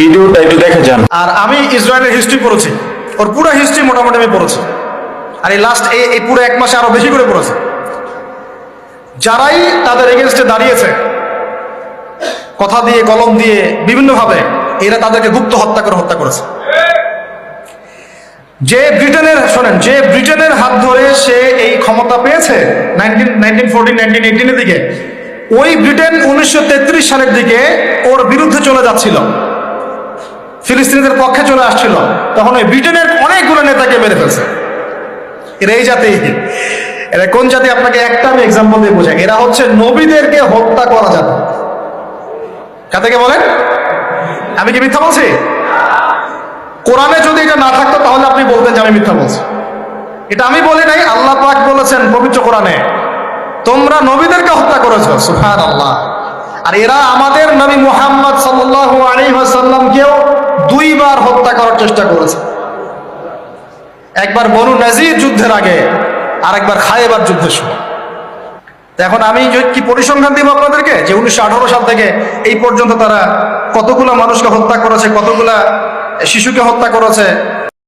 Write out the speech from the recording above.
ভিডিওটা একটু দেখে যান। আর আমি ইসরায়েলের হিস্ট্রি পড়েছি, ওর পুরো হিস্ট্রি মোটামুটি আমি পড়েছি, আর এই লাস্ট এই পুরো এক মাসে আরো বেশি করে পড়েছি। যারাই তাদের এগেনস্টে দাঁড়িয়েছে কথা দিয়ে কলম দিয়ে বিভিন্নভাবে, এরা তাদেরকে গুপ্ত হত্যা করে হত্যা করেছে। যে ব্রিটেনের হাত ধরে সে এই ক্ষমতা পেয়েছে 1918 দিকে, ওই ব্রিটেন 1933 সালের দিকে ওর বিরুদ্ধে চলে যাচ্ছিল, ফিলিস্তিনিদের পক্ষে চলে আসছিল, তখন ওই ব্রিটেনের অনেকগুলো নেতাকে মেরে ফেলছে। এরা এই জাতি, এরা কোন জাতি আপনাকে একটা আমি এক্সাম্পল দিয়ে বোঝাই। এরা হচ্ছে নবীদেরকে হত্যা করা জাতি। কাদেরকে বলেন? আমি কি মিথ্যা বলছি? কোরআনে যদি এটা না থাকতো তাহলে আপনি বলতেন যে আমি মিথ্যা বলছি। এটা আমি বলি নাই, আল্লাহ পাক বলেছেন পবিত্র কোরআনে, তোমরা নবীদেরকে হত্যা করেছো। সুবহানাল্লাহ। আর এরা আমাদের নবী মুহাম্মদ সাল্লাল্লাহু আলাইহি ওয়াসাল্লামকেও দুইবার হত্যা করার চেষ্টা করেছে। একবার বনু নাজির যুদ্ধের আগে, আর একবার খায়বার যুদ্ধের সময়। এখন আমি কি পরিসংখ্যান দিব আপনাদেরকে যে 1918 সাল থেকে এই পর্যন্ত তারা কতগুলা মানুষকে হত্যা করেছে, কতগুলা শিশুকে হত্যা করেছে,